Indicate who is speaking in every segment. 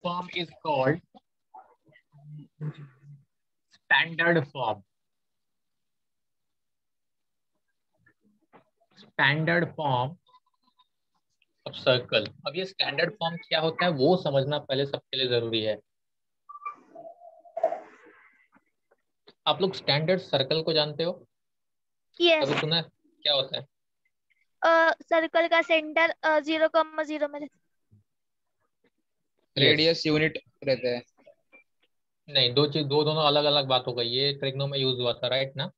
Speaker 1: form is called standard form. Standard form of circle. अब ये standard form क्या होता है वो समझना पहले सबके लिए जरूरी है। आप लोग स्टैंडर्ड सर्कल को जानते हो?
Speaker 2: यस।
Speaker 1: कभी सुना है? क्या होता है?
Speaker 2: सर्कल का सेंटर 0,0 में
Speaker 3: रेडियस यूनिट रहता है।
Speaker 1: नहीं, दो दोनों अलग अलग बात हो गई। ये ट्रिग्नो में यूज हुआ था, राइट ना?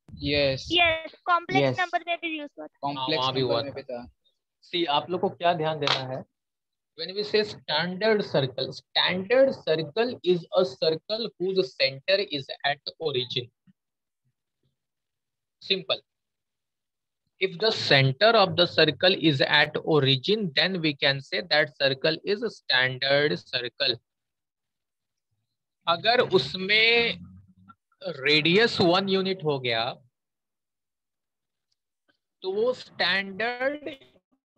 Speaker 3: यस
Speaker 2: यस, कॉम्प्लेक्स नंबर में भी यूज हुआ था।
Speaker 3: कॉम्प्लेक्स
Speaker 1: वहाँ भी हुआ
Speaker 3: नंबर में
Speaker 1: था।
Speaker 3: था।
Speaker 1: सी, आप लोग को क्या ध्यान देना है? When we say standard circle is a circle whose center is at origin. Simple. If the center of the circle is at origin, then we can say that circle is a standard circle. अगर उसमें radius 1 unit हो गया तो वो standard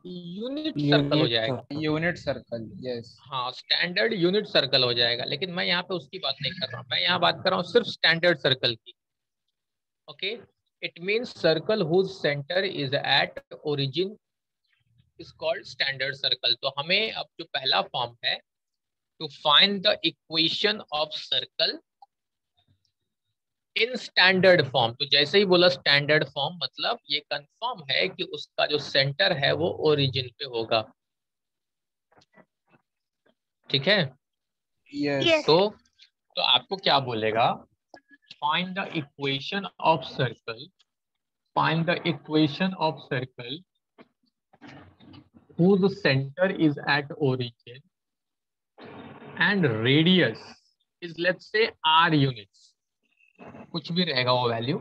Speaker 1: unit circle हो जाएगा।
Speaker 3: Unit circle, yes.
Speaker 1: हाँ, standard unit circle हो जाएगा। लेकिन मैं यहाँ पे उसकी बात नहीं कर रहा हूँ, मैं यहाँ बात कर रहा हूँ सिर्फ स्टैंडर्ड सर्कल की। Okay, it means circle whose center is at origin is called standard circle. तो हमें अब जो पहला फॉर्म है, to find the equation of circle in standard form. तो जैसे ही बोला स्टैंडर्ड फॉर्म, मतलब ये कंफर्म है कि उसका जो सेंटर है वो ओरिजिन पे होगा। ठीक है?
Speaker 3: यस।
Speaker 1: तो आपको क्या बोलेगा? Find the equation of circle, find the equation of circle whose center is at origin and radius is, let's say, r units. कुछ भी रहेगा वो value.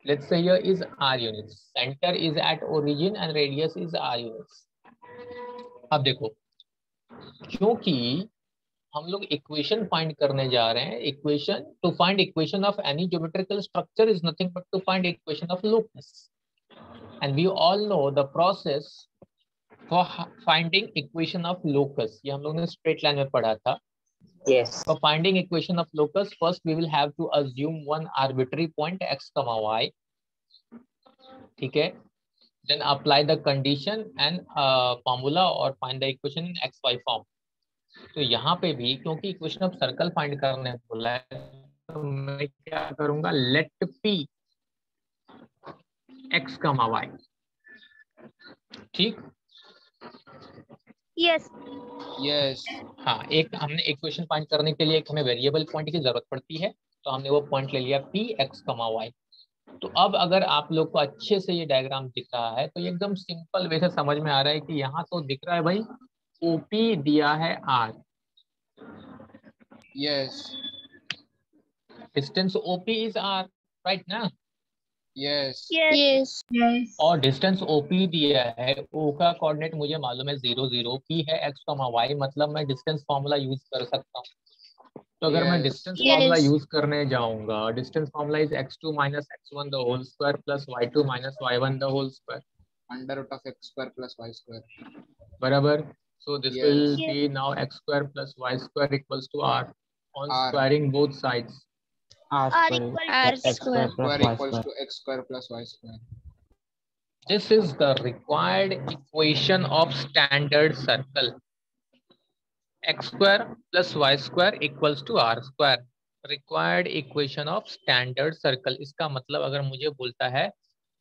Speaker 1: Let's say here is r units, center is at origin and radius is r units. अब देखो, क्योंकि हम लोग equation find करने जा रहे हैं, equation to find equation of any geometrical structure is nothing but to find equation of locus, and we all know the process for finding equation of locus. ये हम लोग ने स्ट्रेट लाइन में पढ़ा था।
Speaker 4: Yes.
Speaker 1: For finding equation of locus, first we will have to assume one arbitrary point x comma y. ठीक है? Then apply the condition and formula or find the equation in xy form. तो यहाँ पे भी क्योंकि equation of circle find करने बोला है, तो मैं क्या करूंगा? Let p x comma y। ठीक?
Speaker 2: यस।
Speaker 3: यस।
Speaker 1: हाँ, एक हमने इक्वेशन फाइंड करने के लिए एक हमें वेरिएबल पॉइंट की जरूरत पड़ती है, तो हमने वो पॉइंट ले लिया p x comma y। तो अब अगर आप लोग को अच्छे से ये डायग्राम दिख रहा है तो एकदम सिंपल वे से समझ में आ रहा है कि यहाँ तो दिख रहा है भाई OP दिया है r,
Speaker 3: yes.
Speaker 1: Distance OP is r, right ना?
Speaker 3: यस।
Speaker 2: यस।
Speaker 1: और डिस्टेंस OP दिया है, O का कोऑर्डिनेट मुझे मालूम है 0 0, P है x y, मतलब मैं डिस्टेंस फार्मूला यूज कर सकता हूँ। तो अगर मैं डिस्टेंस फार्मूला यूज करने जाऊंगा, distance formula is x2 minus x1 the whole square plus y2 minus y1 the whole square,
Speaker 3: under root of x square plus y square,
Speaker 1: बराबर? So this
Speaker 3: Yes.
Speaker 1: will be now x square plus y square equals to r on
Speaker 3: R.
Speaker 1: squaring both sides.
Speaker 4: R
Speaker 2: R
Speaker 4: square
Speaker 2: square
Speaker 4: plus
Speaker 3: square
Speaker 4: y
Speaker 3: equals
Speaker 4: square.
Speaker 3: to x square plus y square.
Speaker 1: This is the required equation of standard circle. X square plus y square equals to r square. Required equation of standard circle. इसका मतलब अगर मुझे बोलता है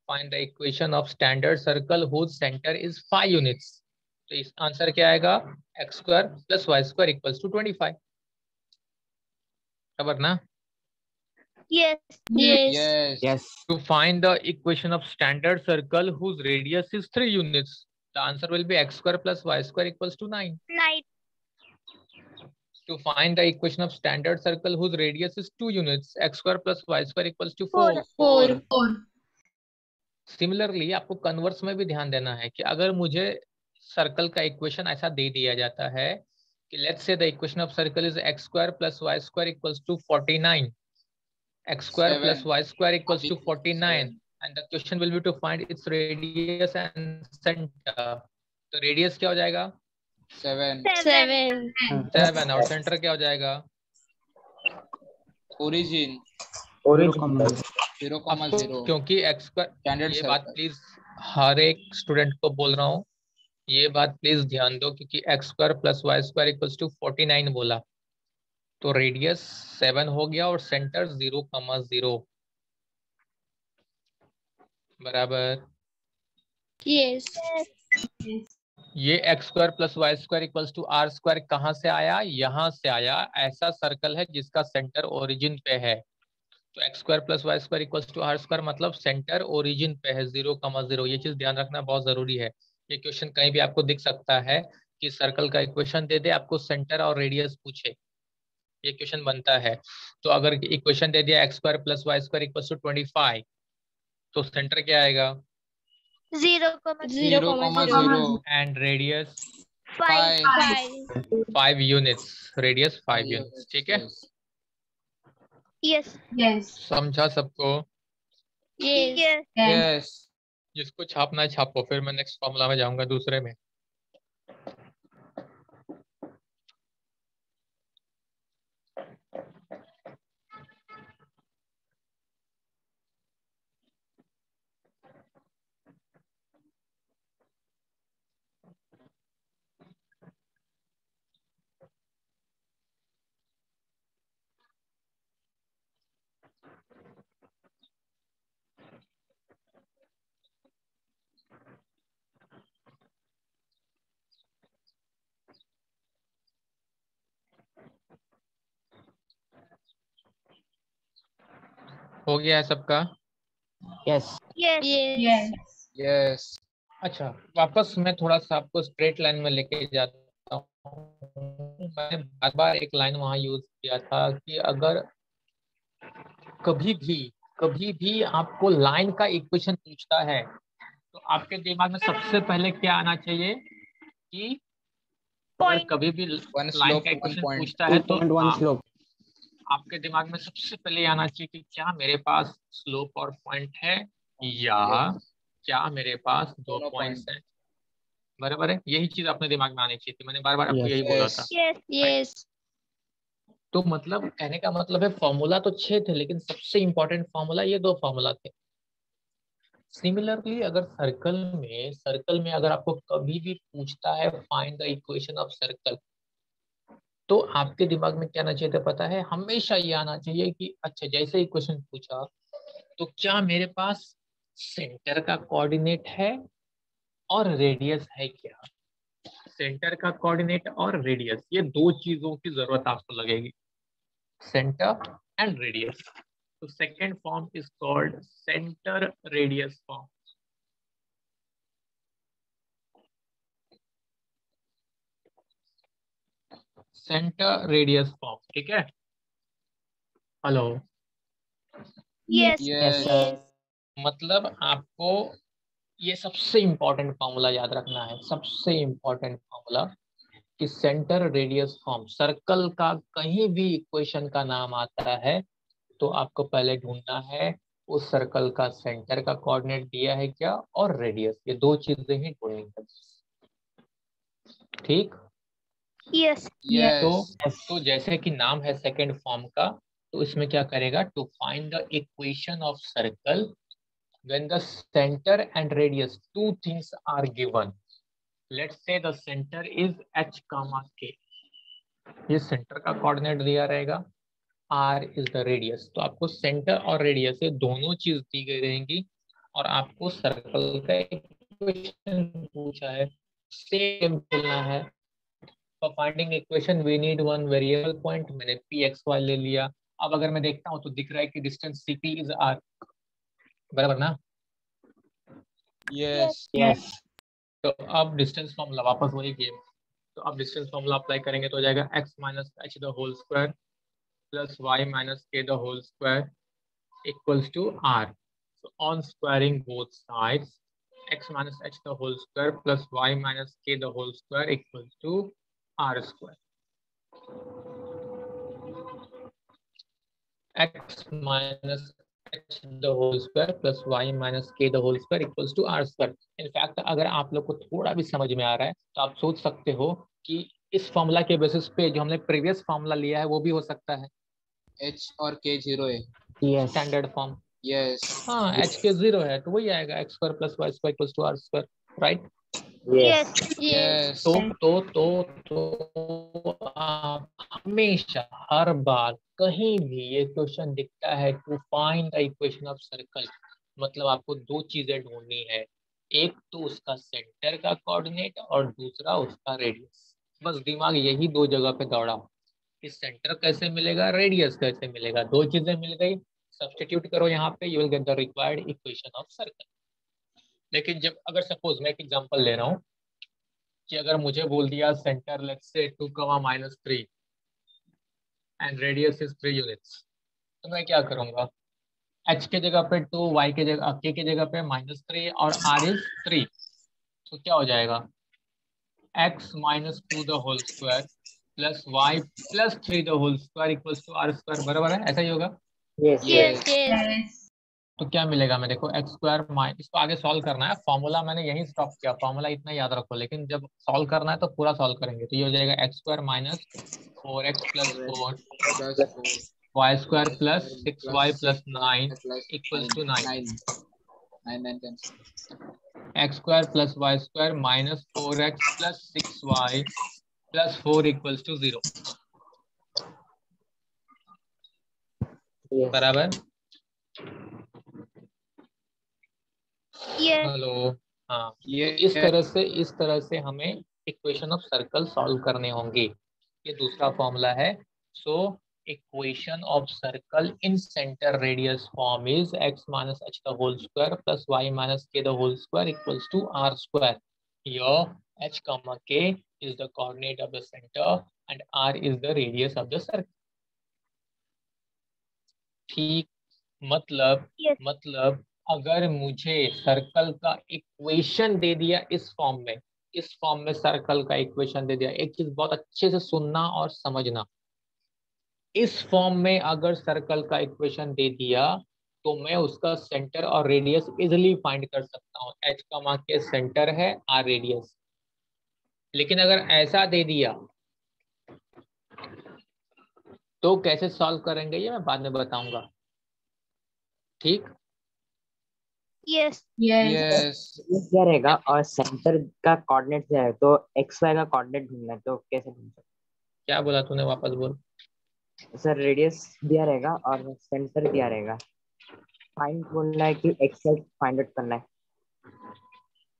Speaker 1: find the equation of standard circle whose center is 5 units, तो इस answer क्या आएगा? x square plus y square equals to 25. बराबर ना?
Speaker 2: Yes.
Speaker 3: Yes.
Speaker 4: Yes.
Speaker 1: To find the equation of standard circle whose radius is 3 units, the answer will be x square plus y square equals to 9.
Speaker 2: 9।
Speaker 1: To find the equation of standard circle whose radius is 2 units, x square plus y square equals to 4.
Speaker 2: 4।
Speaker 1: Similarly, आपको converse में भी ध्यान देना है कि अगर मुझे circle का इक्वेशन ऐसा दे दिया जाता है कि let's say the equation of circle is x square plus y square equals to 49, x square plus y square equals to 49, and the question will be to find its radius and center. तो radius क्या हो जाएगा?
Speaker 3: 7
Speaker 2: 7
Speaker 1: 7 और centre क्या हो जाएगा?
Speaker 3: Origin 0,
Speaker 1: आपको
Speaker 3: 0
Speaker 1: क्योंकि एक्स पर
Speaker 3: स्टैंडर्ड
Speaker 1: ये बात
Speaker 3: सर्कल।
Speaker 1: प्लीज हर एक स्टूडेंट को बोल रहा हूँ, ये बात प्लीज ध्यान दो, क्योंकि x square plus y square equals to 49 बोला, तो रेडियस 7 हो गया और सेंटर 0, 0 बराबर।
Speaker 2: यस
Speaker 1: ये x square plus y square equals to r square कहाँ से आया? यहाँ से आया। ऐसा सर्कल है जिसका सेंटर ओरिजिन पे है, तो x square plus y square equals to r square मतलब सेंटर ओरिजिन पे है 0, 0। ये चीज ध्यान रखना बहुत जरूरी है। ये क्वेश्चन कहीं भी आपको दिख सकता है कि सर्कल का इक्वेशन दे दे, आपको सेंटर और रेडियस पूछे, ये क्वेश्चन बनता है। तो अगर इक्वेशन दे दिया x square plus y square equals to 25, तो सेंटर क्या आएगा?
Speaker 2: 0,
Speaker 1: and radius
Speaker 2: 5
Speaker 1: 5 units, radius 5 units. ठीक है,
Speaker 2: यस
Speaker 1: समझा सबको?
Speaker 2: यस
Speaker 3: यस
Speaker 1: जिसको छापना है छापो, फिर मैं नेक्स्ट फॉर्मूला में जाऊंगा दूसरे में। हो गया है सबका?
Speaker 4: यस
Speaker 3: यस
Speaker 1: अच्छा, वापस मैं थोड़ा सा आपको स्ट्रेट लाइन में लेके जाता हूँ। मैंने बार बार एक लाइन वहां यूज किया था कि अगर कभी भी आपको लाइन का इक्वेशन पूछता है, तो आपके दिमाग में सबसे पहले क्या आना चाहिए कि अगर
Speaker 2: पॉइंट
Speaker 1: कभी भी
Speaker 3: वन
Speaker 1: लाइन
Speaker 3: स्लोप
Speaker 1: का
Speaker 3: वन
Speaker 1: इक्वेशन
Speaker 3: पॉइंट
Speaker 1: पूछता है तो
Speaker 4: 2.1 स्लोप
Speaker 1: आपके दिमाग में सबसे पहले आना चाहिए कि क्या मेरे पास स्लोप और पॉइंट है, या क्या मेरे पास दो
Speaker 3: दोनों
Speaker 1: पॉइंट्स
Speaker 3: पॉइंट
Speaker 1: हैं। बराबर है, यही चीज अपने दिमाग में आनी चाहिए थी। मैंने बार बार आपको
Speaker 4: Yes.
Speaker 1: यही बोला था।
Speaker 2: यस
Speaker 1: तो मतलब कहने का मतलब है फॉर्मूला तो 6 थे, लेकिन सबसे इंपॉर्टेंट फॉर्मूला ये 2 फॉर्मूला थे। सिमिलरली अगर सर्कल में अगर आपको कभी भी पूछता है find the equation of circle, तो आपके दिमाग में क्या आना चाहिए था पता है? हमेशा ये आना चाहिए कि अच्छा जैसे इक्वेशन पूछा तो क्या मेरे पास सेंटर का कोऑर्डिनेट है और रेडियस है क्या? सेंटर का कोऑर्डिनेट और रेडियस, ये 2 चीजों की जरूरत आपको लगेगी, सेंटर एंड रेडियस। तो second form is called centre radius form. Centre radius form, ठीक है? हेलो,
Speaker 2: यस
Speaker 3: यस
Speaker 1: मतलब आपको ये सबसे इंपॉर्टेंट फॉर्मूला याद रखना है, सबसे इंपॉर्टेंट फॉर्मूला कि सेंटर रेडियस फॉर्म। सर्कल का कहीं भी इक्वेशन का नाम आता है तो आपको पहले ढूंढना है उस सर्कल का सेंटर का कोऑर्डिनेट दिया है क्या और रेडियस, ये 2 चीजें ही ढूंढनी है। ठीक?
Speaker 2: यस
Speaker 3: यस
Speaker 1: तो जैसे कि नाम है सेकंड फॉर्म का, तो इसमें क्या करेगा? To find the equation of circle when the center and radius, 2 things are given. Let's say the center is h comma k. ये सेंटर का कोऑर्डिनेट दिया रहेगा, r is the radius। तो आपको सेंटर और रेडियस ये दोनों चीज दी गई रहेंगी और आपको सर्कल का इक्वेशन पूछा है, सेम बोलना है। For finding equation we need one variable point, मैंने पी एक्स वाई ले लिया। अब अगर मैं देखता हूँ तो दिख रहा है कि distance C P is r, बराबर ना?
Speaker 3: Yes
Speaker 4: Yes.
Speaker 1: तो अब डिस्टेंस फॉर्मूला वापस वही गेम। तो अब डिस्टेंस फॉर्मूला अप्लाई करेंगे तो हो जाएगा x minus H the whole square plus Y minus K the whole square equals to r। So on squaring both sides, x minus h the whole square plus y minus k the whole square equals to r square. X minus h the whole square plus y minus k the whole square equals to r square. In fact, अगर आप लोग को थोड़ा भी समझ में आ रहा है तो आप सोच सकते हो कि इस फॉर्मूला के बेसिस पे जो हमने प्रीवियस फॉर्मूला लिया है वो भी हो सकता है।
Speaker 3: H और K 0 है।
Speaker 4: Yes.
Speaker 1: Standard form.
Speaker 3: Yes.
Speaker 1: हाँ, एच के 0 है तो वही आएगा x square plus y square equals to r square, right.
Speaker 2: Yes.
Speaker 3: Yes.
Speaker 1: तो आप हमेशा हर बार कहीं भी ये क्वेश्चन दिखता है to find the equation of circle, मतलब आपको दो चीजें ढूंढनी है, एक तो उसका सेंटर का कोऑर्डिनेट और दूसरा उसका रेडियस। बस दिमाग यही दो जगह पे दौड़ा, कि सेंटर कैसे मिलेगा, रेडियस कैसे मिलेगा, दो चीजें मिल गई, सब्स्टिट्यूट करो यहाँ पे, you will get the required equation of circle. लेकिन जब अगर सपोज मैं एक एग्जांपल ले रहा हूँ कि अगर मुझे बोल दिया centre let's say 2, -3 and radius is 3 units, तो मैं क्या करूंगा, h के जगह पे 2, y के जगह k के जगह पे -3 और r इज 3, तो क्या हो जाएगा, x -2 the whole square plus y plus 3 the whole square equals to r square, बराबर है, ऐसा ही होगा।
Speaker 2: Yes. Yes.
Speaker 1: तो क्या मिलेगा मेरे को, एक्स स्क्वायर माइनस, इसको आगे सॉल्व करना है, फॉर्मूला मैंने यहीं स्टॉप किया, फॉर्मूला इतना याद रखो, लेकिन जब सॉल्व करना है तो पूरा सॉल्व करेंगे, तो ये हो जाएगा x square minus 4x plus 4
Speaker 3: Plus 4.
Speaker 1: Y square plus 6y
Speaker 3: Plus
Speaker 1: plus
Speaker 3: 6y
Speaker 1: 9
Speaker 3: plus
Speaker 1: equals
Speaker 3: 9.
Speaker 1: To 9,
Speaker 3: 9 cancel.
Speaker 1: X square plus y square minus 4x plus 6y plus 4 equals to 0, बराबर।
Speaker 2: Yes.
Speaker 1: हेलो, हाँ,
Speaker 3: ये
Speaker 1: तो इस तरह से हमें equation of circle solve करने होंगे। ये दूसरा फॉर्मूला है। So equation of circle in center radius form is x minus h the whole square plus y minus k the whole square equals to r square. Here h comma k is the coordinate of the center and r is the radius of the circle. ठीक,
Speaker 2: Yes.
Speaker 1: मतलब अगर मुझे circle का equation दे दिया इस form में circle का इक्वेशन दे दिया, एक चीज बहुत अच्छे से सुनना और समझना, इस फॉर्म में अगर सर्कल का इक्वेशन दे दिया तो मैं उसका सेंटर और रेडियस इजिली फाइंड कर सकता हूँ, एच कमा के सेंटर है, आर रेडियस। लेकिन अगर ऐसा दे दिया तो कैसे सॉल्व करेंगे ये मैं बाद में बताऊंगा, ठीक।
Speaker 2: Yes.
Speaker 3: Yes.
Speaker 4: क्या रहेगा और सेंटर का कोऑर्डिनेट क्या है, तो एक्स वाई का कोऑर्डिनेट ढूंढना है, तो कैसे ढूंढ सकते
Speaker 1: क्या बोला तूने, वापस बोल।
Speaker 4: हैं? सर रेडियस दिया रहेगा और सेंटर दिया रहेगा, फाइंड बोलना है कि एक्स वाई फाइंड आउट करना है।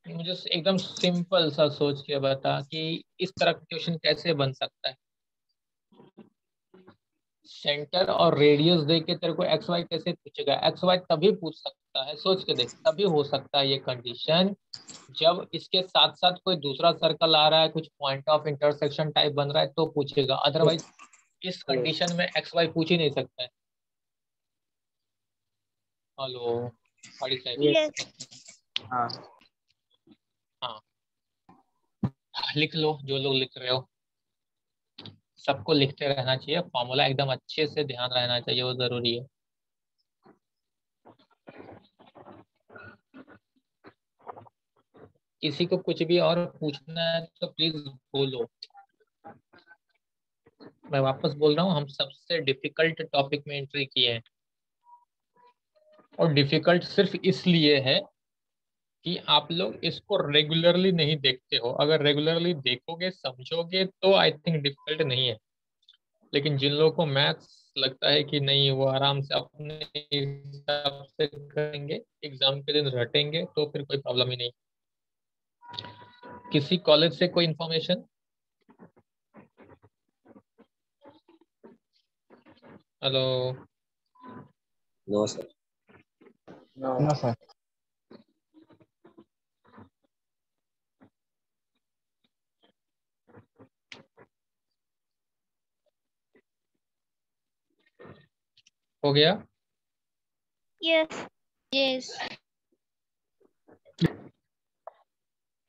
Speaker 1: मुझे एकदम सिंपल सा सोच के बता कि इस तरह का क्वेश्चन कैसे बन सकता है, सेंटर और रेडियस दे के तेरे को एक्स वाई कैसे पूछेगा, एक्स वाई तभी पूछ सकता है, सोच के देख, तभी हो सकता है ये कंडीशन जब इसके साथ साथ कोई दूसरा सर्कल आ रहा है, कुछ पॉइंट ऑफ इंटरसेक्शन टाइप बन रहा है तो पूछेगा, अदरवाइज इस कंडीशन में एक्स वाई पूछ ही नहीं सकता है। हेलो बड़ी साहब।
Speaker 2: Yes.
Speaker 4: हाँ
Speaker 1: हाँ, लिख लो जो लोग लिख रहे हो, सबको लिखते रहना चाहिए, फॉर्मूला एकदम अच्छे से ध्यान रहना चाहिए, वो जरूरी है। किसी को कुछ भी और पूछना है तो प्लीज बोलो। मैं वापस बोल रहा हूँ, हम सबसे डिफिकल्ट टॉपिक में एंट्री किए हैं, और डिफिकल्ट सिर्फ इसलिए है कि आप लोग इसको रेगुलरली नहीं देखते हो, अगर रेगुलरली देखोगे समझोगे तो आई थिंक डिफिकल्ट नहीं है, लेकिन जिन लोगों को मैथ्स लगता है कि नहीं वो आराम से अपने हिसाब से करेंगे, एग्जाम के दिन रटेंगे, तो फिर कोई प्रॉब्लम ही नहीं। किसी कॉलेज से कोई information? Hello,
Speaker 5: no sir.
Speaker 4: No sir.
Speaker 1: हो गया?
Speaker 2: Yes. Yes.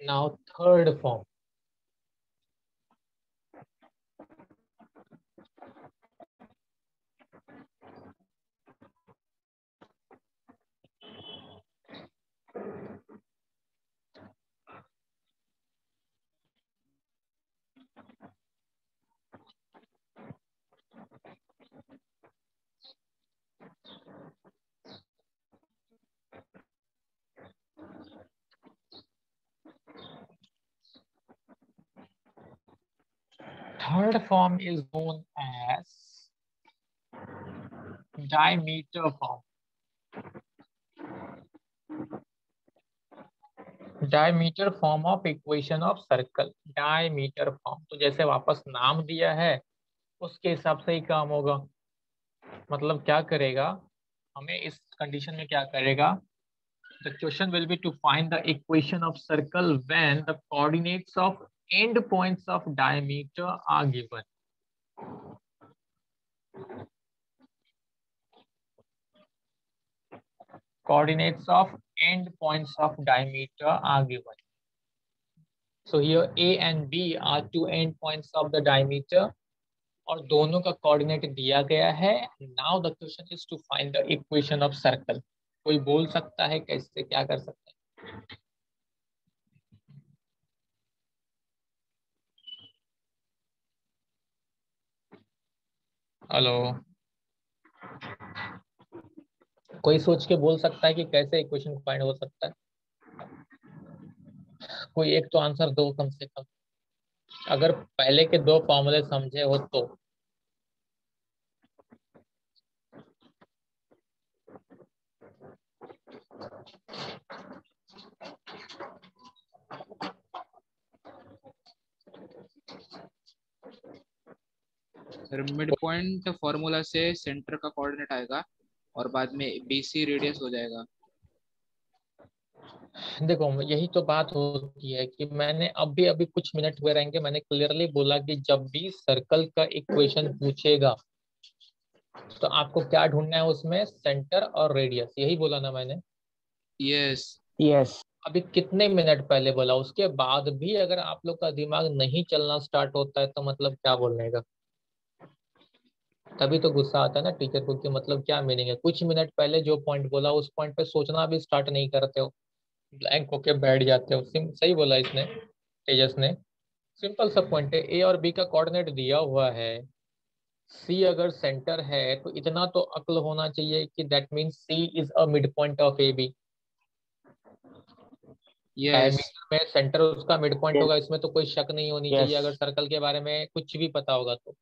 Speaker 1: Now third form, third form is known as diameter form. Diameter form of equation of circle, diameter form. तो जैसे वापस नाम दिया है उसके हिसाब से ही काम होगा। मतलब क्या करेगा, हमें इस कंडीशन में क्या करेगा, the question will be to find the equation of circle when the coordinates of end points of diameter are given. Coordinates of end points of diameter are given. So here A and B are two end points of the diameter और दोनों का coordinate दिया गया है। Now the question is to find the equation of circle. कोई बोल सकता है कैसे क्या कर सकते हैं? हेलो, कोई सोच के बोल सकता है कि कैसे इक्वेशन फाइंड हो सकता है? कोई एक तो आंसर दो कम से कम, अगर पहले के दो फॉर्मूले समझे हो तो।
Speaker 3: सर मिड पॉइंट फॉर्मूला से सेंटर का कोऑर्डिनेट आएगा और बाद में BC रेडियस हो जाएगा।
Speaker 1: देखो यही तो बात होती है कि मैंने अभी अभी कुछ मिनट हुए रहेंगे, मैंने क्लियरली बोला कि जब भी सर्कल का इक्वेशन पूछेगा तो आपको क्या ढूंढना है उसमें, सेंटर और रेडियस, यही बोला ना मैंने?
Speaker 3: यस
Speaker 4: यस
Speaker 1: अभी कितने मिनट पहले बोला, उसके बाद भी अगर आप लोग का दिमाग नहीं चलना स्टार्ट होता है तो मतलब क्या बोलने का? तभी तो गुस्सा आता है ना टीचर को कि मतलब क्या मीनिंग है, कुछ मिनट पहले जो पॉइंट बोला उस पॉइंट पे सोचना भी स्टार्ट नहीं करते हो, ब्लैंक होके बैठ जाते हो। सही बोला इसने, तेजस ने। सिंपल सा पॉइंट है, ए और बी का कोऑर्डिनेट दिया हुआ है, सी अगर सेंटर है तो इतना तो अक्ल होना चाहिए कि that means C is a mid point of A B.
Speaker 3: Yes
Speaker 1: diameter में सेंटर उसका मिड पॉइंट होगा, इसमें तो कोई शक नहीं होनी चाहिए
Speaker 4: यस
Speaker 1: अगर सर्कल के बारे में कुछ भी पता होगा तो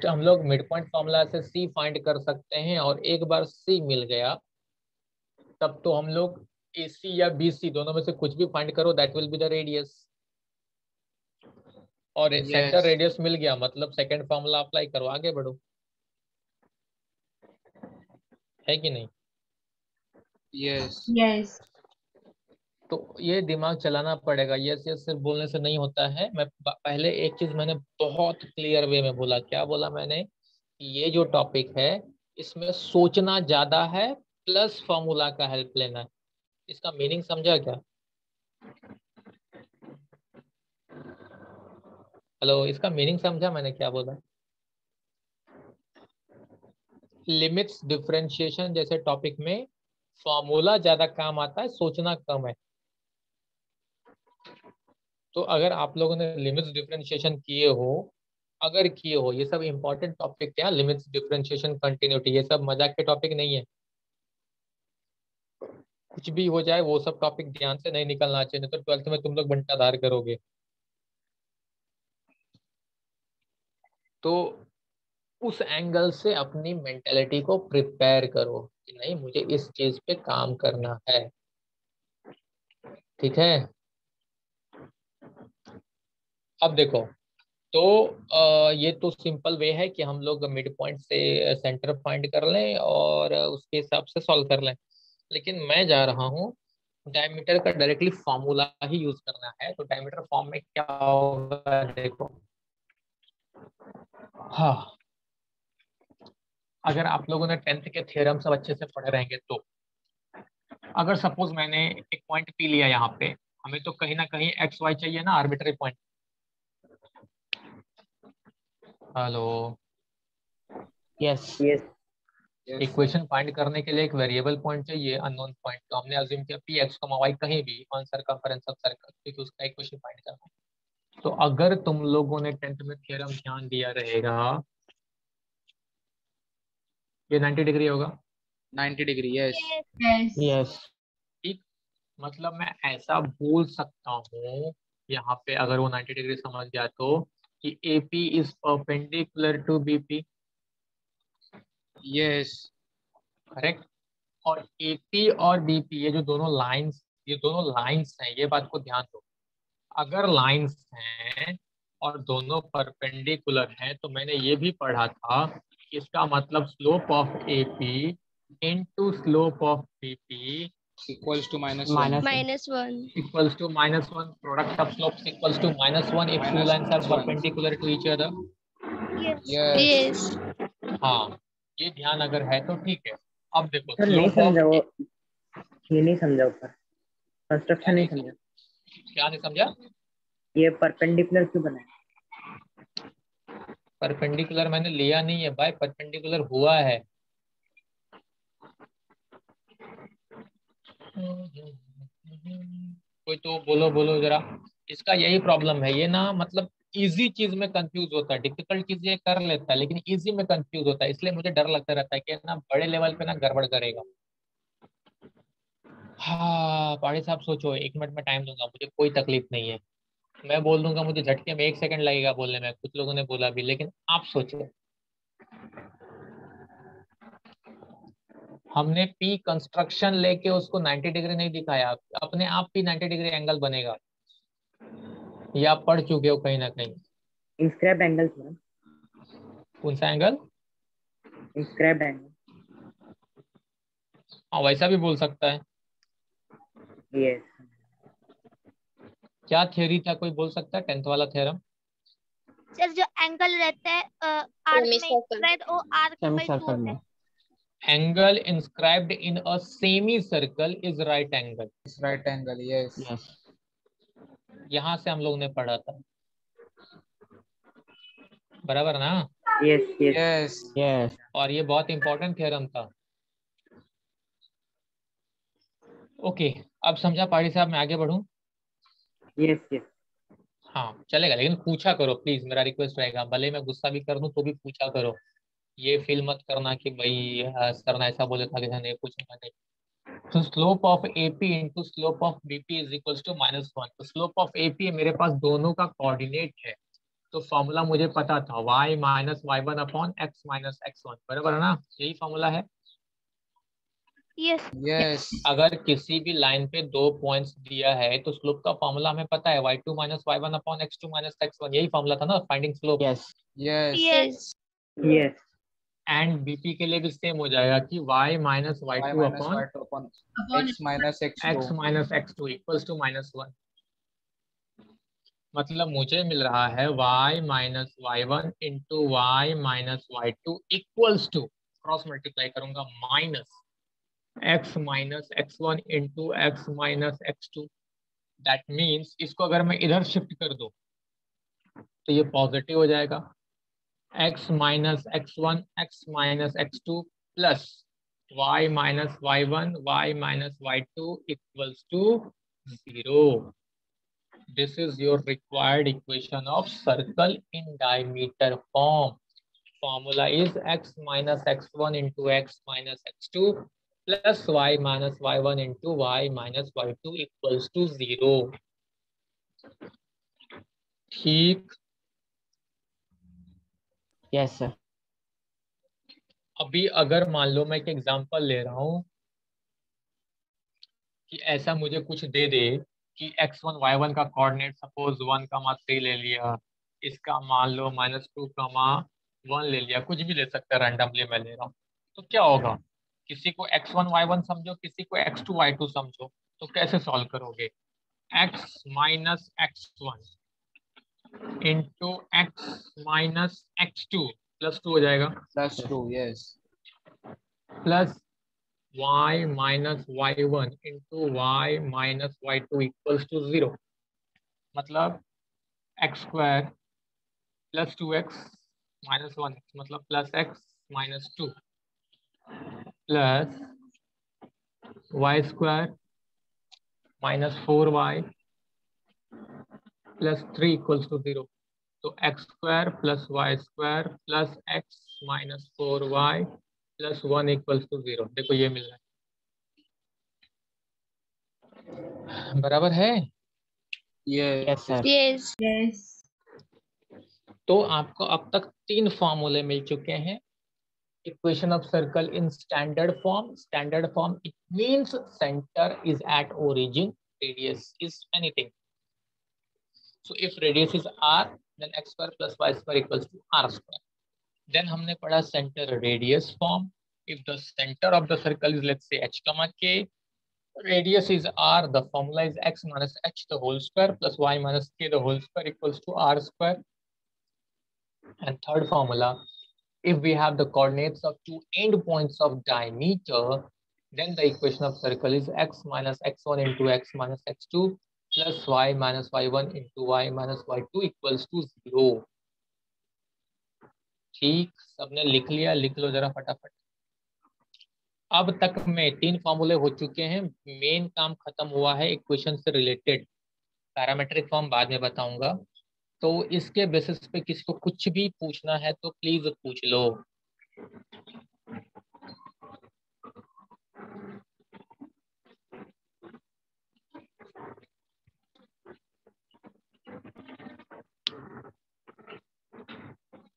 Speaker 1: हम लोग मिड पॉइंट फॉर्मूला से सी फाइंड कर सकते हैं, और एक बार सी मिल गया तब तो हम लोग ए सी या बी सी दोनों में से कुछ भी फाइंड करो, that will be the radius. और सेंटर
Speaker 3: यस
Speaker 1: रेडियस मिल गया मतलब सेकंड फॉर्मूला अप्लाई करो, आगे बढ़ो, है कि नहीं?
Speaker 3: Yes
Speaker 2: Yes.
Speaker 1: तो ये दिमाग चलाना पड़ेगा, यस यस सिर्फ बोलने से नहीं होता है। मैं पहले एक चीज मैंने बहुत क्लियर वे में बोला, क्या बोला मैंने? कि ये जो टॉपिक है इसमें सोचना ज्यादा है प्लस फॉर्मूला का हेल्प लेना है। इसका मीनिंग समझा क्या? हेलो, इसका मीनिंग समझा मैंने क्या बोला? लिमिट्स डिफरेंशिएशन जैसे टॉपिक में फॉर्मूला ज्यादा काम आता है, सोचना कम है। तो अगर आप लोगों ने लिमिट्स डिफरेंशिएशन किए हो, अगर किए हो, ये सब इंपॉर्टेंट टॉपिक क्या, लिमिट्स डिफरेंशिएशन कंटिन्यूटी, ये सब मजाक के टॉपिक नहीं है। कुछ भी हो जाए वो सब टॉपिक ध्यान से नहीं निकलना चाहिए, नहीं तो 12th में तुम लोग बंटाधार करोगे। तो उस एंगल से अपनी मेंटेलिटी को प्रिपेयर करो कि नहीं मुझे इस चीज पे काम करना है, ठीक है? अब देखो, तो ये तो सिंपल वे है कि हम लोग मिड पॉइंट से सेंटर फाइंड कर लें और उसके हिसाब से सॉल्व कर लें। लेकिन मैं जा रहा हूँ डायमीटर का डायरेक्टली फॉर्मूला ही यूज करना है। तो डायमीटर फॉर्म में क्या होगा देखो, हाँ, अगर आप लोगों ने 10th के थ्योरम सब अच्छे से पढ़े रहेंगे तो अगर सपोज मैंने एक पॉइंट पी लिया यहाँ पे, हमें तो कहीं ना कहीं एक्स वाई चाहिए ना, arbitrary point. Hello,
Speaker 4: yes
Speaker 3: yes
Speaker 1: equation find करने के लिए एक वेरिएबल पॉइंट चाहिए, अननोन पॉइंट। तो हमने अज्यूम किया पी एक्स वाई कहीं भी ऑन सर्कमफेरेंस ऑफ सर्कल, क्योंकि उसका इक्वेशन फाइंड करना है। तो अगर तुम लोगों ने 10th में थ्योरम ध्यान दिया रहेगा, ये 90 डिग्री होगा,
Speaker 3: 90 डिग्री यस
Speaker 2: Yes.
Speaker 4: यस
Speaker 1: ठीक? मतलब मैं ऐसा बोल सकता हूँ यहाँ पे, अगर वो 90 डिग्री समझ गया तो कि AP is perpendicular to BP,
Speaker 3: yes
Speaker 1: correct. और AP और BP ये दोनों लाइंस हैं, ये बात को ध्यान दो। अगर लाइंस हैं और दोनों परपेंडिकुलर हैं तो मैंने ये भी पढ़ा था कि इसका मतलब slope of AP into slope of BP
Speaker 3: equals to -1
Speaker 2: -1.
Speaker 1: equals to -1. Product of slopes equals to -1 if two lines are
Speaker 3: -1.
Speaker 1: perpendicular to each other.
Speaker 2: Yes.
Speaker 3: Yes
Speaker 2: Yes.
Speaker 1: हाँ, ये ध्यान अगर है तो ठीक है। अब देखो
Speaker 4: सर नहीं
Speaker 1: स्लोप ऑफ,
Speaker 4: समझा, वो ये नहीं समझा, ऊपर कंस्ट्रक्शन नहीं समझा।
Speaker 1: क्या नहीं समझा?
Speaker 4: ये परपेंडिकुलर क्यों बना है?
Speaker 1: परपेंडिकुलर मैंने लिया नहीं है भाई, परपेंडिकुलर हुआ है। कोई तो बोलो जरा। इसका यही प्रॉब्लम है, ये ना मतलब इजी चीज में कंफ्यूज होता है, डिफिकल्ट चीज ये कर लेता है लेकिन इजी में कंफ्यूज होता है, इसलिए मुझे डर लगता रहता है कि ना बड़े लेवल पे ना गड़बड़ करेगा। हाँ पाड़ी साहब सोचो, 1 मिनट में टाइम दूंगा, मुझे कोई तकलीफ नहीं है। मैं बोल दूंगा, मुझे झटके में 1 सेकंड लगेगा बोलने में, कुछ लोगों ने बोला भी, लेकिन आप सोचो। हमने पी कंस्ट्रक्शन लेके उसको 90 डिग्री नहीं दिखाया, अपने आप भी 90 डिग्री एंगल बनेगा। ये आप पढ़ चुके हो कहीं ना कहीं।
Speaker 4: इंस्क्राइब्ड एंगल सर,
Speaker 1: कौन सा एंगल?
Speaker 4: Inscribed angle.
Speaker 1: हाँ वैसा भी बोल सकता है।
Speaker 4: यस।
Speaker 1: क्या थ्योरी था, कोई बोल सकता है? 10th वाला थ्योरम।
Speaker 2: सर जो एंगल रहता है आर्क में इंस्क्राइब वो आर्क बाई 2 होता है.
Speaker 1: Angle inscribed in a semi circle is right angle.
Speaker 3: Right angle yes
Speaker 1: यहाँ से हम लोग ने पढ़ा था, बराबर ना?
Speaker 4: यस यस
Speaker 3: यस
Speaker 1: और ये बहुत इंपॉर्टेंट थ्योरम था। ओके, अब समझा पाड़ी साहब, मैं आगे बढ़ूं?
Speaker 4: Yes yes.
Speaker 1: हाँ चलेगा, लेकिन पूछा करो प्लीज, मेरा रिक्वेस्ट रहेगा, भले मैं गुस्सा भी कर दूं तो भी पूछा करो। ये फील मत करना कि भाई सर ने ऐसा बोला था कि नहीं पूछूंगा नहीं। तो slope of AP into slope of BP is equals to -1। तो स्लोप ऑफ AP मेरे पास दोनों का कोऑर्डिनेट है, तो फॉर्मूला मुझे पता था, y minus y1 upon x minus x1, बराबर है ना? यही फॉर्मूला है।
Speaker 2: यस.
Speaker 3: यस
Speaker 1: अगर किसी भी लाइन पे 2 पॉइंट्स दिया है तो स्लोप का फॉर्मूला हमें पता है, y2 minus y1 upon x2 minus x1, यही फॉर्मूला था ना finding slope.
Speaker 3: Yes
Speaker 2: yes.
Speaker 4: Yes.
Speaker 1: And BP के लिए भी सेम हो जाएगा कि y minus y2 upon
Speaker 3: x minus x2
Speaker 1: x minus x2 equals to -1। मतलब मुझे मिल रहा है y minus y1 into Y minus y2 equals to, cross multiply करूंगा, minus x minus x1 into x minus x2। That means इसको अगर मैं इधर शिफ्ट कर दूं तो ये पॉजिटिव हो जाएगा, x minus x1 x minus x2 plus y minus y1 y minus y2 equals to 0। This is your required equation of circle in diameter form. Formula is x minus x1 into x minus x2 plus y minus y1 into y minus y2 equals to 0. ठीक।
Speaker 4: Yes sir.
Speaker 1: अभी अगर मान लो मैं एक example ले रहा हूं कि ऐसा मुझे कुछ दे दे कि x1 y1 का कोऑर्डिनेट सपोज 1,3 ले लिया, इसका मान लो -2,1 ले लिया, कुछ भी ले सकता है, रैंडमली मैं ले रहा हूँ, तो क्या होगा? किसी को x1 y1 समझो, किसी को x2 y2 समझो, तो कैसे सॉल्व करोगे? x minus x1 into x minus x2 plus 2 हो जाएगा,
Speaker 3: +2 yes
Speaker 1: plus y minus y1 into y minus y2 equals to 0। मतलब x square plus 2x minus 1x मतलब plus x minus 2 plus y square minus 4y plus 3 equals to 0। तो x square plus y square plus x minus 4y plus 1 equals to 0। देखो ये मिल रहा है, बराबर है?
Speaker 3: Yes
Speaker 4: sir.
Speaker 2: यस.
Speaker 5: Yes.
Speaker 1: तो आपको अब तक 3 फॉर्मूले मिल चुके हैं. Equation of circle in standard form. Standard form, it means center is at origin, radius is anything. So if radius is r, then x square plus y square equals to r square. Then हमने पढ़ा center radius form. If the center of the circle is, let's say, h comma k, radius is r, the formula is x minus h the whole square plus y minus k the whole square equals to r square. And third formula, if we have the coordinates of 2 end points of diameter, then the equation of circle is x minus x1 into x minus x2 plus y minus y1 into y minus y2 equals to 0. ठीक, सबने लिख लिया? लिख लो जरा फटाफट. अब तक में 3 फॉर्मूले हो चुके हैं. मेन काम खत्म हुआ है इक्वेशन से रिलेटेड. पैरामेट्रिक फॉर्म बाद में बताऊंगा. तो इसके बेसिस पे किसी को कुछ भी पूछना है तो प्लीज पूछ लो.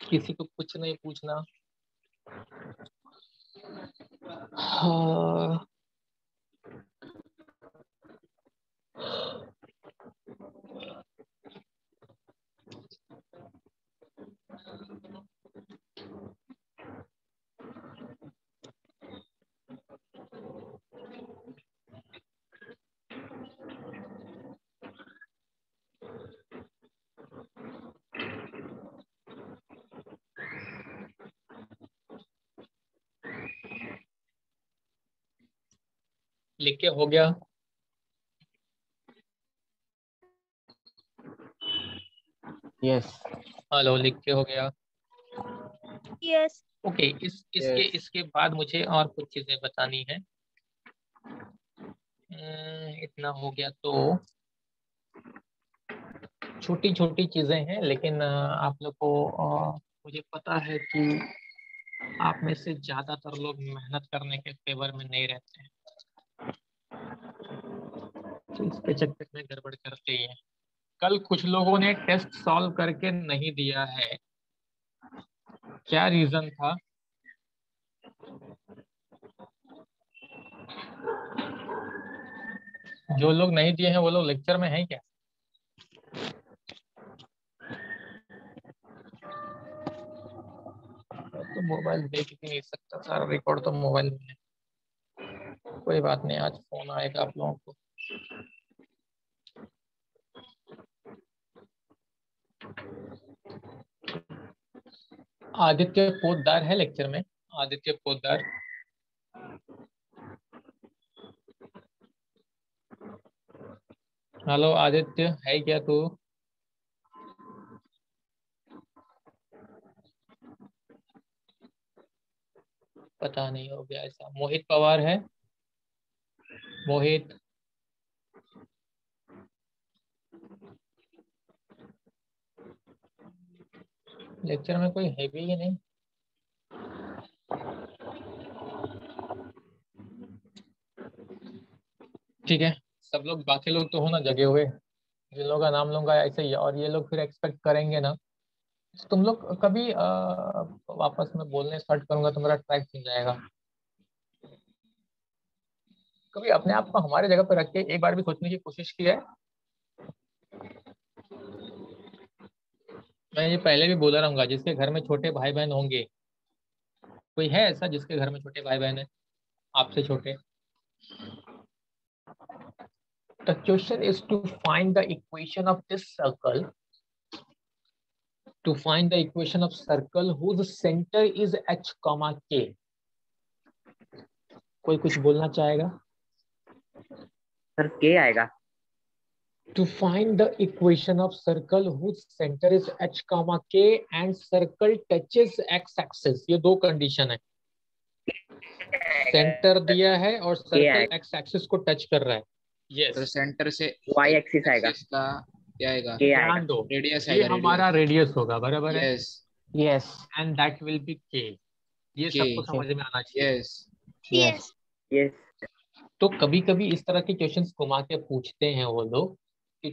Speaker 1: किसी को कुछ नहीं पूछना. हाँ. लिख के हो गया?
Speaker 4: यस.
Speaker 1: हेलो, लिख के हो गया?
Speaker 2: यस.
Speaker 1: ओके. इसके बाद मुझे और कुछ चीजें बतानी है. इतना हो गया तो छोटी छोटी चीजें हैं, लेकिन आप लोग को मुझे पता है कि आप में से ज्यादातर लोग मेहनत करने के फेवर में नहीं रहते हैं, तो इसके चक्कर में गड़बड़ करते ही हैं. कल कुछ लोगों ने टेस्ट सॉल्व करके नहीं दिया है. क्या रीजन था? जो लोग नहीं दिए हैं वो लोग लेक्चर में हैं क्या? तो मोबाइल देख ही नहीं सकता, सारा रिकॉर्ड तो मोबाइल में है. कोई बात नहीं, आज फोन आएगा आप लोगों को. आदित्य पोद्दार है लेक्चर में? आदित्य पोद्दार. हेलो आदित्य, है क्या तू? पता नहीं, हो गया ऐसा. मोहित पवार है? मोहित. लेक्चर में कोई है भी ही नहीं. ठीक है, सब लोग, बाकी लोग तो हो ना जगे हुए. जिन लोगों का नाम लूंगा ऐसे ही, और ये लोग फिर एक्सपेक्ट करेंगे ना. तुम लोग कभी वापस में बोलने स्टार्ट करूंगा तो मेरा ट्रैक चल जाएगा. कभी अपने आप को हमारी जगह पर रख के एक बार भी सोचने की कोशिश की है? मैं ये पहले भी बोला रहूंगा, जिसके घर में छोटे भाई बहन होंगे, कोई है ऐसा जिसके घर में छोटे भाई बहन है आपसे छोटे? The question is to find the equation of this circle. To find the equation of circle whose center is h, k. कोई कुछ बोलना चाहेगा?
Speaker 4: सर के आएगा.
Speaker 1: To find the equation of circle whose center is h, k and circle touches x axis. ये दो condition है. Centre दिया है और सर्कल एक्स एक्सिस को टच कर रहा है. यस.
Speaker 3: तो सेंटर से
Speaker 4: वाई एक्सिस आएगा.
Speaker 3: इसका क्या आएगा?
Speaker 1: ध्यान दो,
Speaker 3: रेडियस
Speaker 1: ये
Speaker 3: आएगा.
Speaker 1: हमारा रेडियस होगा, बराबर है?
Speaker 3: Yes.
Speaker 4: Yes.
Speaker 1: And that will be के. ये सबको समझ में आना चाहिए.
Speaker 3: यस.
Speaker 4: यस. यस.
Speaker 1: तो कभी कभी इस तरह के क्वेश्चंस घुमा के पूछते हैं वो लोग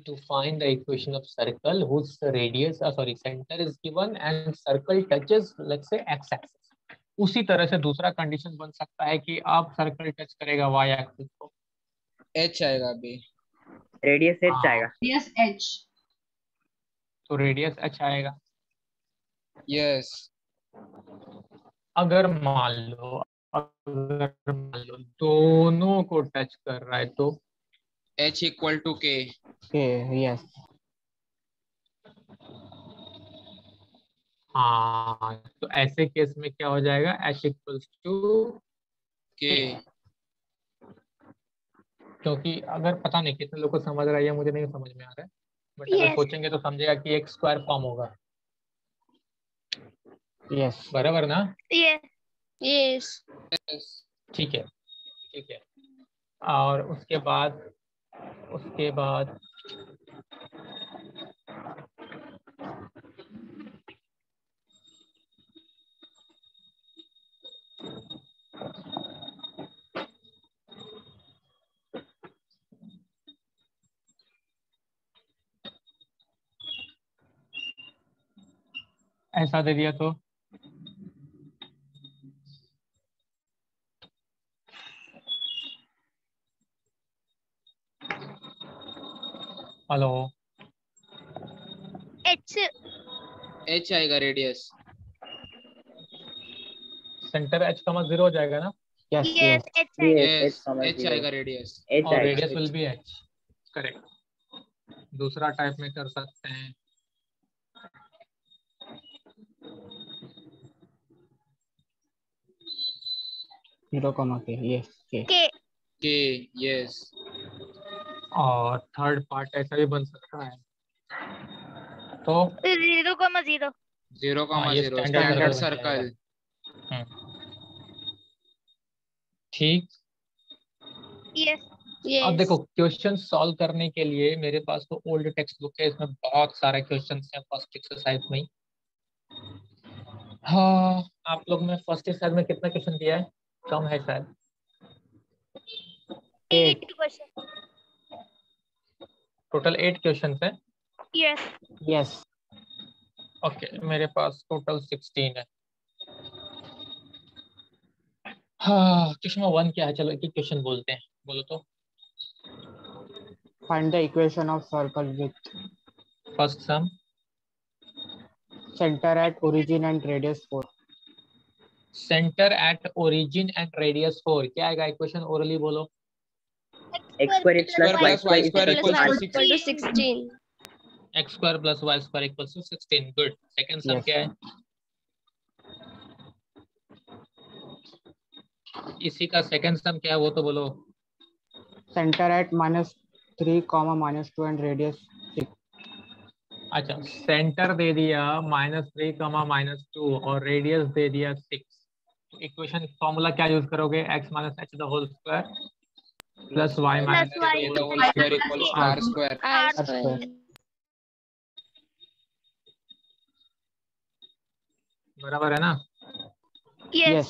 Speaker 1: to find the equation of circle whose radius center is given and circle touches let's say x axis. उसी तरह से दूसरा कंडीशन बन सकता है कि आप सर्कल टच करेगा y एक्सिस को,
Speaker 3: h आएगा अभी,
Speaker 4: रेडियस h आएगा,
Speaker 5: रेडियस h,
Speaker 1: तो रेडियस h आएगा।
Speaker 3: यस।
Speaker 1: अगर मान लो दोनों को टच कर रहा है तो
Speaker 3: h equal to k।
Speaker 6: Yes.
Speaker 1: हाँ, तो ऐसे केस में क्या हो जाएगा, h इक्वल्स टू
Speaker 3: k।
Speaker 1: क्योंकि अगर पता नहीं कितने लोग को समझ रहा है, मुझे नहीं समझ में आ रहा है, बट अगर सोचेंगे तो समझेगा कि एक स्क्वायर फॉर्म होगा।
Speaker 6: यस,
Speaker 1: बराबर ना?
Speaker 2: यस।
Speaker 1: ठीक है, ठीक है। और उसके बाद ऐसा दे दिया तो हेलो,
Speaker 3: h आएगा रेडियस।
Speaker 1: सेंटर h कमा 0 हो जाएगा ना?
Speaker 6: यस,
Speaker 2: यस,
Speaker 3: यस, h आएगा रेडियस।
Speaker 1: और radius will be h। Correct. दूसरा टाइप में कर सकते हैं,
Speaker 3: k। यस।
Speaker 1: और थर्ड पार्ट ऐसा भी बन सकता है, तो
Speaker 2: 0,0
Speaker 3: 0,0 स्टैंडर्ड सर्कल।
Speaker 1: ठीक। अब देखो क्वेश्चन सॉल्व करने के लिए मेरे पास तो ओल्ड टेक्स्ट बुक है, इसमें बहुत सारे क्वेश्चन हैं फर्स्ट एक्सरसाइज में। हाँ, आप लोग में फर्स्ट एक्सरसाइज में कितना क्वेश्चन दिया है? कम है शायद।
Speaker 2: 8 क्वेश्चन।
Speaker 1: टोटल 8 क्वेश्चन है।
Speaker 6: यस।
Speaker 1: ओके, मेरे पास टोटल 16 है। हाँ, क्वेश्चन 1 क्या है? चलो एक क्वेश्चन बोलते हैं, बोलो तो।
Speaker 6: Find the equation of circle with
Speaker 1: first some
Speaker 6: center at origin and radius 4।
Speaker 1: Center at origin and radius 4 क्या आएगा इक्वेशन? ओरली बोलो।
Speaker 4: x square x plus y square
Speaker 3: equal to
Speaker 2: 16।
Speaker 1: x square plus y square equals to 16। Good. Second सम क्या है? इसी का second सम क्या है वो तो बोलो।
Speaker 6: Centre at -3, -2 and radius 6।
Speaker 1: अच्छा, सेंटर दे दिया -3, -2 और रेडियस दे दिया 6। इक्वेशन फॉर्मूला क्या यूज करोगे? x minus h the whole square plus y minus
Speaker 3: h the whole square equals to r square।
Speaker 1: बराबर है ना?
Speaker 2: Yes.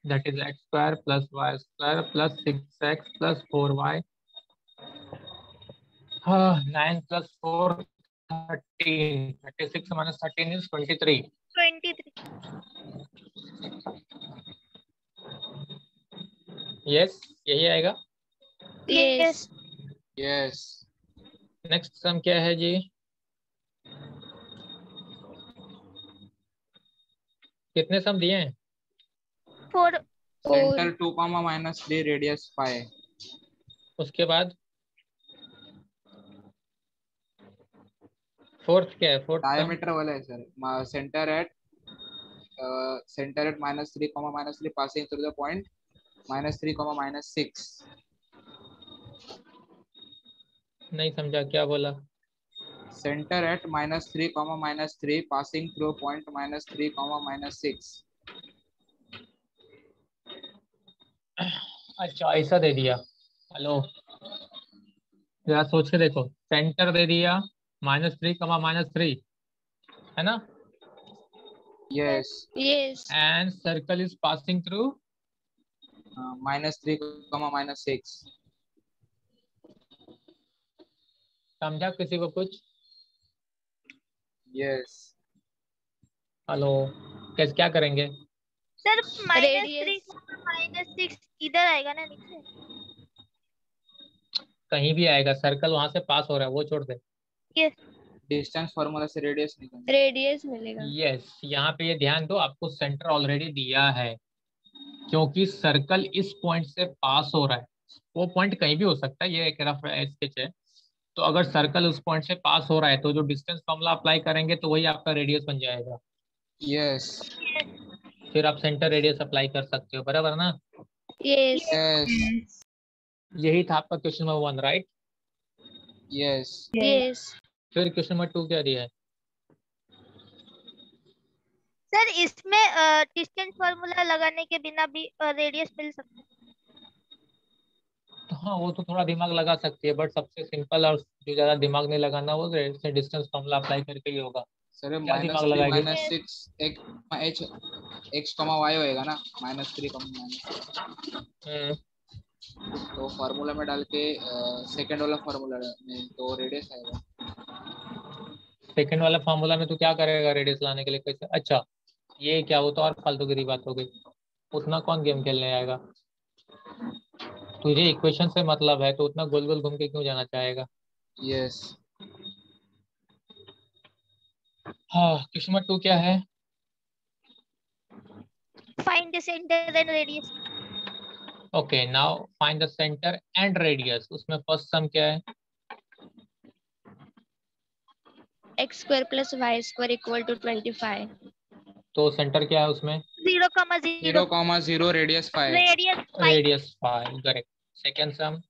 Speaker 1: That is x square plus y square plus 6x plus 4y। 9 plus 4 13। 36 minus 13 is 23। Yes, यही आएगा।
Speaker 3: Yes.
Speaker 1: Next sum क्या है जी? कितने सम दिए हैं?
Speaker 2: 4।
Speaker 3: Centre 2, -3 radius 5।
Speaker 1: उसके बाद फोर्थ क्या है? फोर्थ
Speaker 3: डायमीटर वाला है sir. Centre at -3, -3 passing through the point -3, -6।
Speaker 1: नहीं समझा, क्या बोला?
Speaker 3: Centre at -3, -3 passing through point -3, -6।
Speaker 1: अच्छा, ऐसा दे दिया। हेलो, जरा सोच के देखो। सेंटर दे दिया -3, -3 है ना?
Speaker 3: Yes.
Speaker 2: Yes.
Speaker 1: And circle is passing through
Speaker 3: -3, -6.
Speaker 1: समझा किसी को कुछ?
Speaker 3: Yes.
Speaker 1: हेलो, कैसे क्या करेंगे?
Speaker 2: सर -3 -6 इधर आएगा ना नीचे?
Speaker 1: कहीं भी आएगा, सर्कल वहां से पास हो रहा है, वो छोड़ दे।
Speaker 2: यस।
Speaker 3: डिस्टेंस फॉर्मूला से रेडियस निकालना।
Speaker 2: रेडियस मिलेगा।
Speaker 1: यस, यहाँ पे ये ध्यान दो, आपको सेंटर ऑलरेडी दिया है, क्योंकि सर्कल इस पॉइंट से पास हो रहा है। वो पॉइंट कहीं भी हो सकता है, ये एक रफ स्केच है। तो अगर सर्कल उस पॉइंट से पास हो रहा है तो जो डिस्टेंस फॉर्मूला अप्लाई करेंगे तो वही आपका रेडियस बन जाएगा।
Speaker 3: यस।
Speaker 1: फिर आप सेंटर रेडियस अप्लाई कर सकते हो, बराबर ना?
Speaker 2: यस।
Speaker 3: यस।
Speaker 1: यही था आपका question number 1, right?
Speaker 3: Yes.
Speaker 2: Yes.
Speaker 1: फिर क्वेश्चन नंबर 2 क्या दिया है?
Speaker 2: सर इसमें डिस्टेंस फार्मूला लगाने के बिना भी रेडियस मिल सकता है?
Speaker 1: तो हाँ, वो तो थोड़ा दिमाग लगा सकती है, बट सबसे सिंपल और जो ज्यादा दिमाग नहीं लगाना वो डिस्टेंस फॉर्मूला अप्लाई करके ही होगा।
Speaker 3: सर
Speaker 1: क्या दिमाग लगाएंगे?
Speaker 3: -6 x, y होएगा ना, -3, -6। तो फार्मूला में डाल के सेकंड वाला फार्मूला में तो रेडियस आएगा।
Speaker 1: सेकंड वाला फार्मूला में तो क्या करेगा रेडियस लाने के लिए? कैसे? अच्छा, ये क्या होता और फालतूगिरी बात हो गई। उतना कौन गेम खेलने आएगा? तुझे इक्वेशन से मतलब है तो उतना गोल गोल घूम के क्यों जाना चाहेगा?
Speaker 3: यस।
Speaker 1: हाँ, क्वेश्चन नंबर 2 क्या है?
Speaker 2: Find the centre and radius.
Speaker 1: Okay, now find the centre and radius. उसमें फर्स्ट सम क्या है?
Speaker 2: x² + y² = 25।
Speaker 1: तो सेंटर क्या है उसमें?
Speaker 3: 0,0 radius 5।
Speaker 1: Radius 5, correct. Second some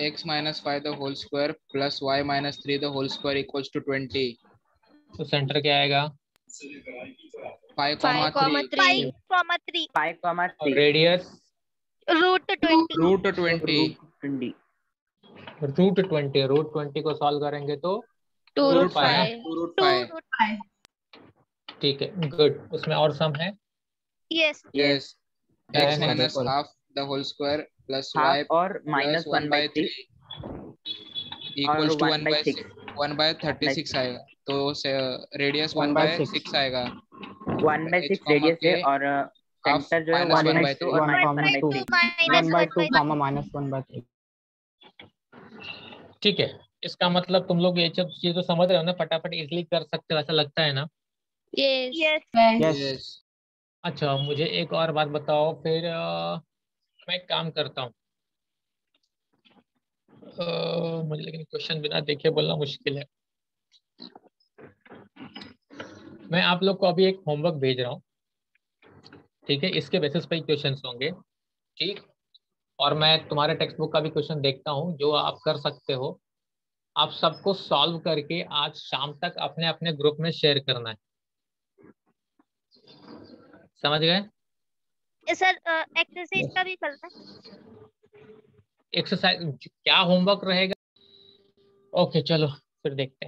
Speaker 3: x - 5 the whole square plus y - 3 the whole square equals to 20।
Speaker 1: तो center क्या आएगा?
Speaker 3: 5,3।
Speaker 4: 5,3
Speaker 1: रेडियस
Speaker 2: √20।
Speaker 1: √20 को सॉल्व करेंगे तो
Speaker 2: 2√5।
Speaker 3: 2√5।
Speaker 1: ठीक है, गुड। उसमें और सम है?
Speaker 2: Yes.
Speaker 3: Yes. x -
Speaker 1: next?
Speaker 3: ½ the whole square plus y
Speaker 4: half और
Speaker 3: plus 1/3 equals to 1/36 आएगा। तो रेडियस 1/6 आएगा।
Speaker 4: 1/6 रेडियस है और सेंटर जो है 1/2 और -1/3।
Speaker 6: 1/2, -1/3।
Speaker 1: ठीक है, इसका मतलब तुम लोग ये सब चीज तो समझ रहे हो ना, फटाफट इजीली कर सकते हो, ऐसा लगता है ना?
Speaker 3: यस।
Speaker 1: अच्छा, मुझे एक और बात बताओ फिर। मैं एक काम करता हूँ, मुझे लेकिन क्वेश्चन बिना देखे बोलना मुश्किल है। मैं आप लोग को अभी एक होमवर्क भेज रहा हूँ, ठीक है? इसके बेसिस पे क्वेश्चंस होंगे, ठीक? और मैं तुम्हारे टेक्स्ट बुक का भी क्वेश्चन देखता हूँ जो आप कर सकते हो। आप सबको सॉल्व करके आज शाम तक अपने अपने ग्रुप में शेयर करना है, समझ गए?
Speaker 2: सर एक्सरसाइज का भी करना है।
Speaker 1: एक्सरसाइज क्या होमवर्क रहेगा? ओके, चलो फिर देखते हैं।